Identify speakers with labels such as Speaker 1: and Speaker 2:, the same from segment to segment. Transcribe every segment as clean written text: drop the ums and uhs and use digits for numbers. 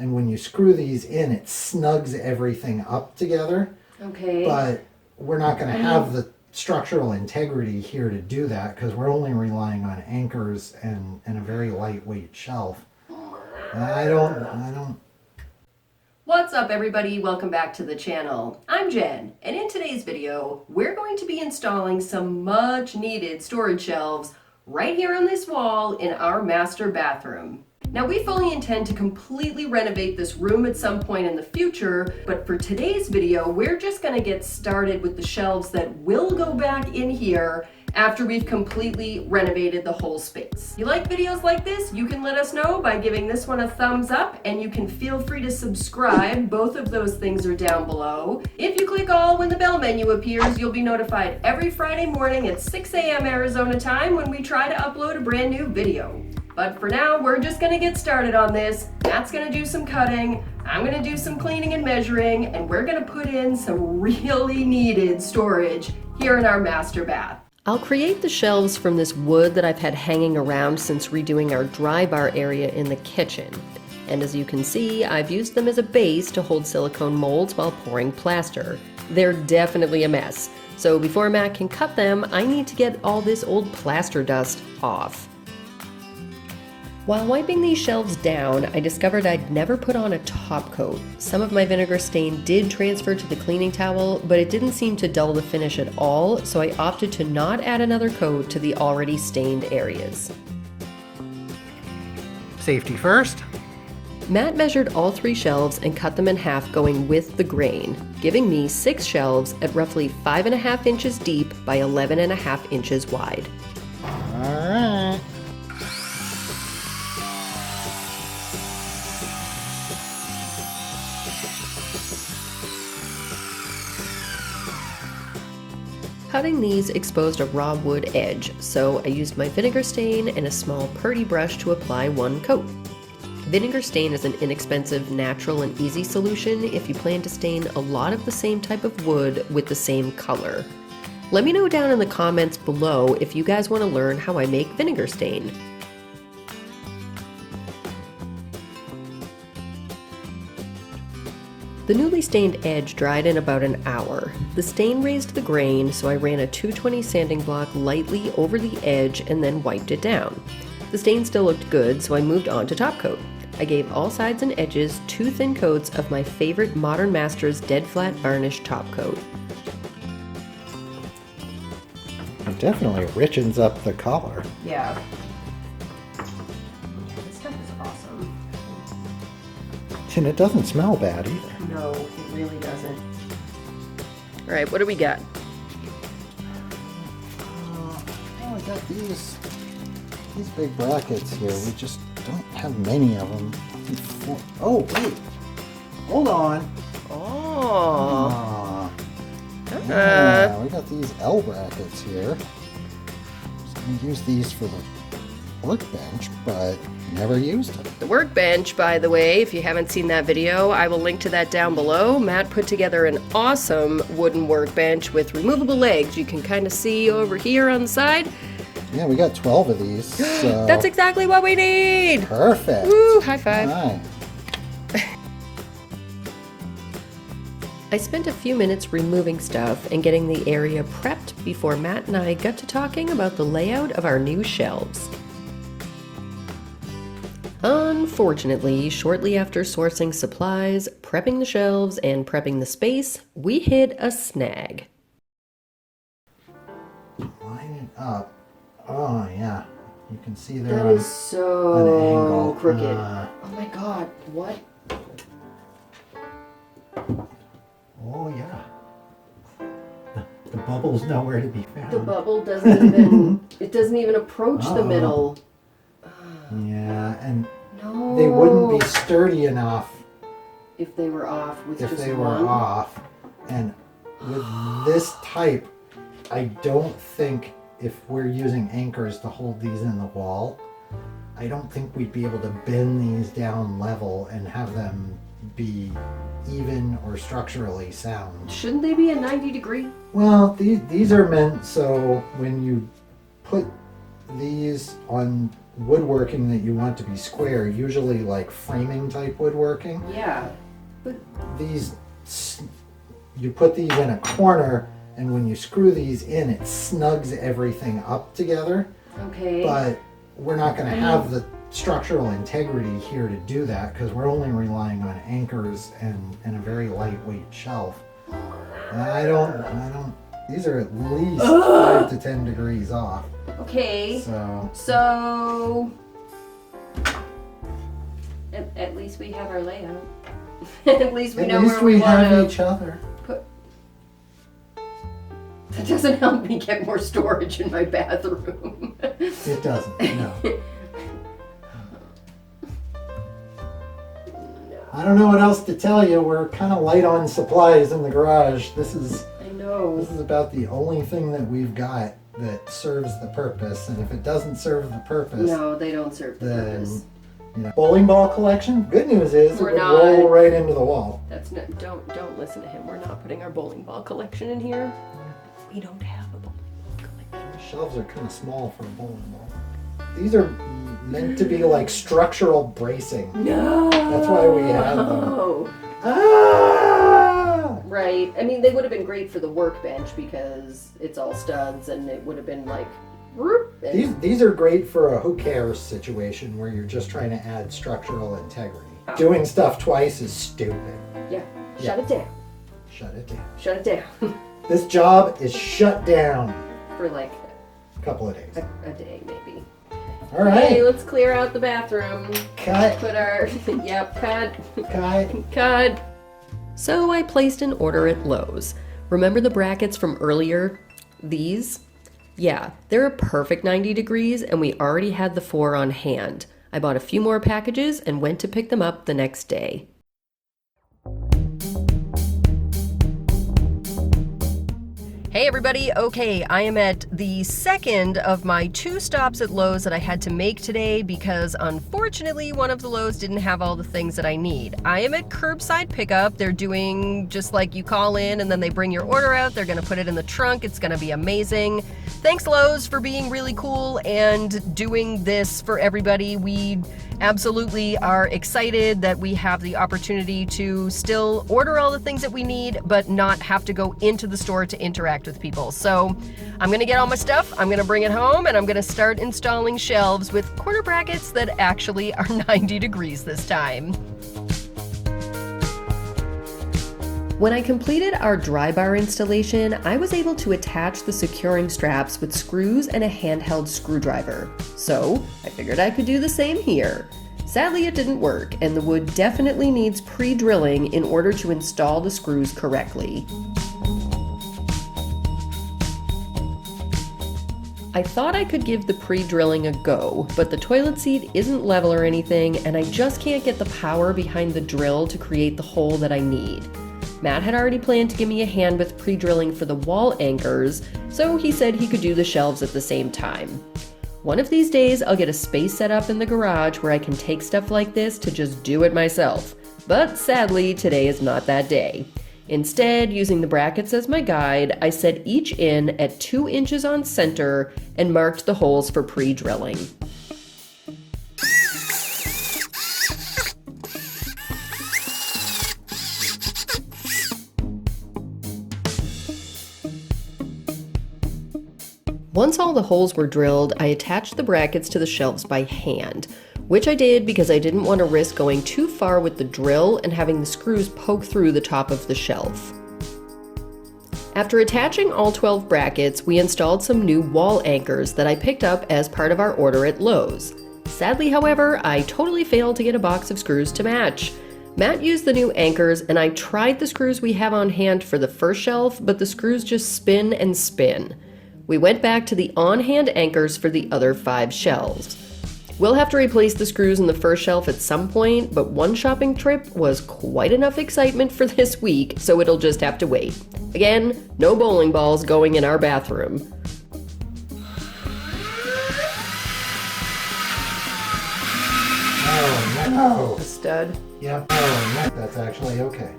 Speaker 1: and when you screw these in, it snugs everything up together.
Speaker 2: Okay.
Speaker 1: But we're not going to have the structural integrity here to do that because we're only relying on anchors and a very lightweight shelf. I don't.
Speaker 2: What's up, everybody? Welcome back to the channel. I'm Jen, and in today's video, we're going to be installing some much needed storage shelves right here on this wall in our master bathroom. Now, we fully intend to completely renovate this room at some point in the future, but for today's video, we're just going to get started with the shelves that will go back in here after we've completely renovated the whole space. You like videos like this? You can let us know by giving this one a thumbs up, and you can feel free to subscribe. Both of those things are down below. If you click all when the bell menu appears, you'll be notified every Friday morning at 6 a.m. Arizona time when we try to upload a brand new video. But for now, we're just gonna get started on this. Matt's gonna do some cutting, I'm gonna do some cleaning and measuring, and we're gonna put in some really needed storage here in our master bath. I'll create the shelves from this wood that I've had hanging around since redoing our dry bar area in the kitchen. And as you can see, I've used them as a base to hold silicone molds while pouring plaster. They're definitely a mess. So before Matt can cut them, I need to get all this old plaster dust off. While wiping these shelves down, I discovered I'd never put on a top coat. Some of my vinegar stain did transfer to the cleaning towel, but it didn't seem to dull the finish at all, so I opted to not add another coat to the already stained areas.
Speaker 1: Safety first.
Speaker 2: Matt measured all 3 shelves and cut them in half going with the grain, giving me 6 shelves at roughly 5.5 inches deep by 11.5 inches wide.
Speaker 1: All right.
Speaker 2: Cutting these exposed a raw wood edge, so I used my vinegar stain and a small purdy brush to apply one coat. Vinegar stain is an inexpensive, natural, and easy solution if you plan to stain a lot of the same type of wood with the same color. Let me know down in the comments below if you guys want to learn how I make vinegar stain. The newly stained edge dried in about an hour. The stain raised the grain, so I ran a 220 sanding block lightly over the edge and then wiped it down. The stain still looked good, so I moved on to top coat. I gave all sides and edges 2 thin coats of my favorite Modern Masters Dead Flat Varnish top coat.
Speaker 1: It definitely richens up the color.
Speaker 2: Yeah. This stuff is awesome.
Speaker 1: And it doesn't smell bad either.
Speaker 2: No, it really doesn't. All right, what do we got?
Speaker 1: I got these big brackets here. We just don't have many of them. Oh, wait. Hold on.
Speaker 2: Oh.
Speaker 1: Yeah, we got these L brackets here. Just going to use these for the workbench, but never used them.
Speaker 2: The workbench, by the way, if you haven't seen that video, I will link to that down below. Matt put together an awesome wooden workbench with removable legs. You can kind of see over here on the side.
Speaker 1: Yeah, we got 12 of these. So
Speaker 2: That's exactly what we need.
Speaker 1: perfect.
Speaker 2: Woo, high five.
Speaker 1: All right.
Speaker 2: I spent a few minutes removing stuff and getting the area prepped before Matt and I got to talking about the layout of our new shelves. Unfortunately, shortly after sourcing supplies, prepping the shelves, and prepping the space, we hit a snag.
Speaker 1: Line it up. Oh, yeah. You can see there
Speaker 2: That
Speaker 1: on
Speaker 2: is
Speaker 1: an
Speaker 2: so
Speaker 1: angle.
Speaker 2: crooked. Oh my god, what?
Speaker 1: Oh, yeah. The bubble's nowhere to be found.
Speaker 2: The bubble doesn't even, it doesn't even approach the middle.
Speaker 1: Yeah, and
Speaker 2: No.
Speaker 1: they wouldn't be sturdy enough
Speaker 2: if they were off with
Speaker 1: if
Speaker 2: just
Speaker 1: they were
Speaker 2: one.
Speaker 1: off. And with this type, I don't think if we're using anchors to hold these in the wall, I don't think we'd be able to bend these down level and have them be even or structurally sound.
Speaker 2: Shouldn't they be a 90-degree?
Speaker 1: Well, these are meant so when you put these on woodworking that you want to be square, usually like framing type woodworking.
Speaker 2: Yeah. But
Speaker 1: These, you put these in a corner, and when you screw these in, it snugs everything up together.
Speaker 2: okay.
Speaker 1: But we're not going to have the structural integrity here to do that because we're only relying on anchors and a very lightweight shelf. And I don't, these are at least 5 to 10 degrees off.
Speaker 2: Okay.
Speaker 1: So
Speaker 2: at least we have our layout. At least we
Speaker 1: at
Speaker 2: know
Speaker 1: least
Speaker 2: where we want
Speaker 1: have
Speaker 2: to
Speaker 1: each other.
Speaker 2: put. That doesn't help me get more storage in my bathroom.
Speaker 1: It doesn't, no. I don't know what else to tell you. We're kind of light on supplies in the garage. This is
Speaker 2: I know.
Speaker 1: This is about the only thing that we've got that serves the purpose, and if it doesn't serve the purpose,
Speaker 2: No, they don't serve the
Speaker 1: then
Speaker 2: purpose.
Speaker 1: Bowling ball collection. Good news is
Speaker 2: We're
Speaker 1: it would
Speaker 2: not.
Speaker 1: roll right into the wall.
Speaker 2: That's not. Don't listen to him. We're not putting our bowling ball collection in here. We don't have a bowling ball collection.
Speaker 1: The shelves are kind of small for a bowling ball. These are meant to be like structural bracing.
Speaker 2: No.
Speaker 1: That's why we have them.
Speaker 2: Right. I mean, they would have been great for the workbench because it's all studs, and it would have been like. Whoop, and
Speaker 1: These are great for a who cares situation where you're just trying to add structural integrity. Doing stuff twice is stupid.
Speaker 2: yeah. Shut it down.
Speaker 1: Shut it down.
Speaker 2: Shut it down.
Speaker 1: This job is shut down.
Speaker 2: For like
Speaker 1: A couple of days.
Speaker 2: a day, maybe.
Speaker 1: All right.
Speaker 2: Hey, let's clear out the bathroom.
Speaker 1: Cut.
Speaker 2: Put our. Yep, cut.
Speaker 1: Cut.
Speaker 2: Cut. So I placed an order at Lowe's. Remember the brackets from earlier? These? Yeah, they're a perfect 90 degrees, and we already had the 4 on hand. I bought a few more packages and went to pick them up the next day. Hey everybody, okay, I am at the second of my 2 stops at Lowe's that I had to make today because unfortunately one of the Lowe's didn't have all the things that I need. I am at curbside pickup. They're doing just like you call in and then they bring your order out. They're gonna put it in the trunk. It's gonna be amazing. Thanks Lowe's for being really cool and doing this for everybody. We absolutely are excited that we have the opportunity to still order all the things that we need but not have to go into the store to interact with people. So I'm gonna get all my stuff, I'm gonna bring it home, and I'm gonna start installing shelves with corner brackets that actually are 90 degrees this time. When I completed our dry bar installation, I was able to attach the securing straps with screws and a handheld screwdriver. So I figured I could do the same here. Sadly, it didn't work, and the wood definitely needs pre-drilling in order to install the screws correctly. I thought I could give the pre-drilling a go, but the toilet seat isn't level or anything, and I just can't get the power behind the drill to create the hole that I need. Matt had already planned to give me a hand with pre-drilling for the wall anchors, so he said he could do the shelves at the same time. One of these days, I'll get a space set up in the garage where I can take stuff like this to just do it myself. But sadly, today is not that day. Instead, using the brackets as my guide, I set each in at 2 inches on center and marked the holes for pre-drilling. Once all the holes were drilled, I attached the brackets to the shelves by hand, which I did because I didn't want to risk going too far with the drill and having the screws poke through the top of the shelf. After attaching all 12 brackets, we installed some new wall anchors that I picked up as part of our order at Lowe's. Sadly, however, I totally failed to get a box of screws to match. Matt used the new anchors, and I tried the screws we have on hand for the first shelf, but the screws just spin and spin. We went back to the on-hand anchors for the other 5 shelves. We'll have to replace the screws in the first shelf at some point, but one shopping trip was quite enough excitement for this week, so it'll just have to wait. Again, no bowling balls going in our bathroom.
Speaker 1: Oh, no.
Speaker 2: A stud.
Speaker 1: Yep. Oh, no. That's actually okay.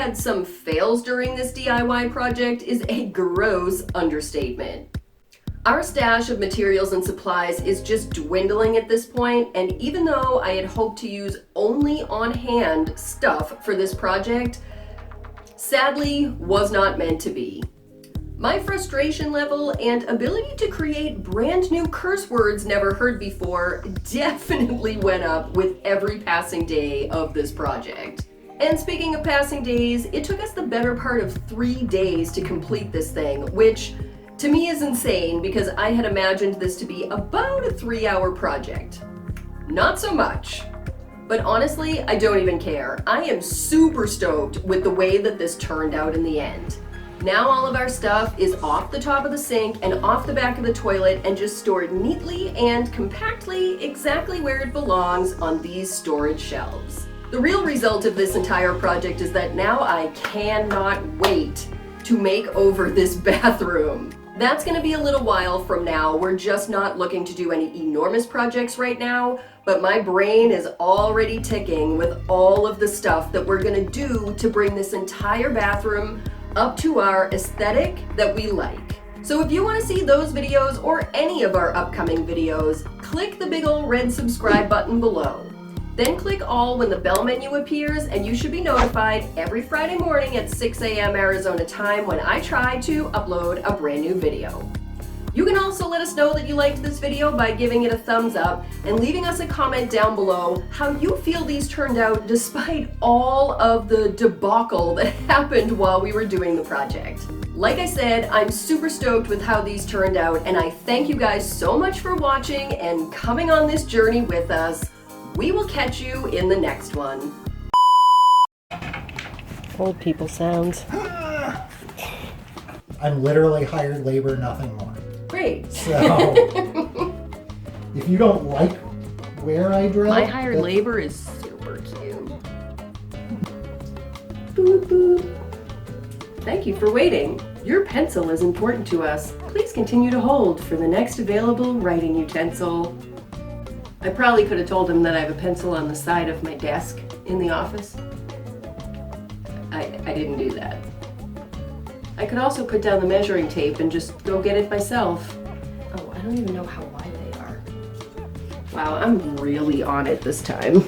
Speaker 2: had some fails during this DIY project is a gross understatement. Our stash of materials and supplies is just dwindling at this point, and even though I had hoped to use only on-hand stuff for this project, sadly was not meant to be. My frustration level and ability to create brand new curse words never heard before definitely went up with every passing day of this project. And speaking of passing days, it took us the better part of 3 days to complete this thing, which to me is insane because I had imagined this to be about a 3-hour project. Not so much. But honestly, I don't even care. I am super stoked with the way that this turned out in the end. Now all of our stuff is off the top of the sink and off the back of the toilet and just stored neatly and compactly exactly where it belongs on these storage shelves. The real result of this entire project is that now I cannot wait to make over this bathroom. That's gonna be a little while from now. We're just not looking to do any enormous projects right now, but my brain is already ticking with all of the stuff that we're gonna do to bring this entire bathroom up to our aesthetic that we like. So if you want to see those videos or any of our upcoming videos, click the big ol' red subscribe button below. Then click all when the bell menu appears and you should be notified every Friday morning at 6 a.m. Arizona time when I try to upload a brand new video. You can also let us know that you liked this video by giving it a thumbs up and leaving us a comment down below how you feel these turned out despite all of the debacle that happened while we were doing the project. Like I said, I'm super stoked with how these turned out, and I thank you guys so much for watching and coming on this journey with us. We will catch you in the next one. Old people sounds.
Speaker 1: I'm literally hired labor, nothing more.
Speaker 2: Great.
Speaker 1: So, if you don't like where I drill,
Speaker 2: my hired labor is super cute. Boop, boop. Thank you for waiting. Your pencil is important to us. Please continue to hold for the next available writing utensil. I probably could have told him that I have a pencil on the side of my desk in the office. I didn't do that. I could also put down the measuring tape and just go get it myself. Oh, I don't even know how wide they are. Wow, I'm really on it this time.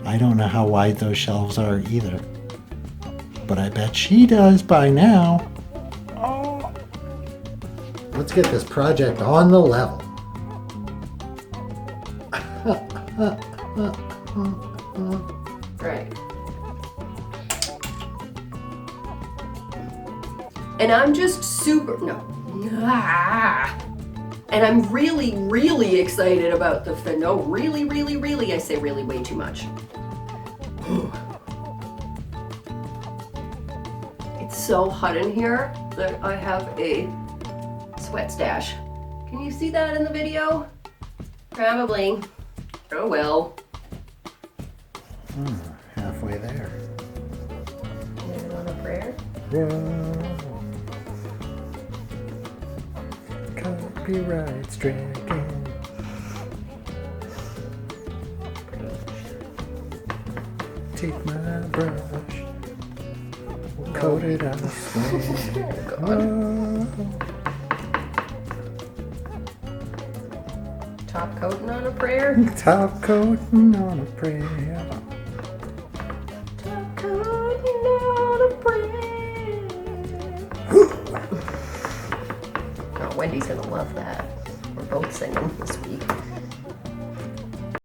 Speaker 1: I don't know how wide those shelves are either, but I bet she does by now. Oh. Let's get this project on the level.
Speaker 2: Right. And I'm just super, and I'm really, really excited about the really, I say really way too much. It's so hot in here that I have a sweat stash. Can you see that in the video? Probably. Oh well.
Speaker 1: Halfway there.
Speaker 2: Ending on a prayer?
Speaker 1: Copyright stricken. Take my brush, coat it on the
Speaker 2: Top coating on a prayer?
Speaker 1: Top coating on a prayer.
Speaker 2: Top coating on a prayer. Oh, Wendy's gonna love that. We're both singing this week.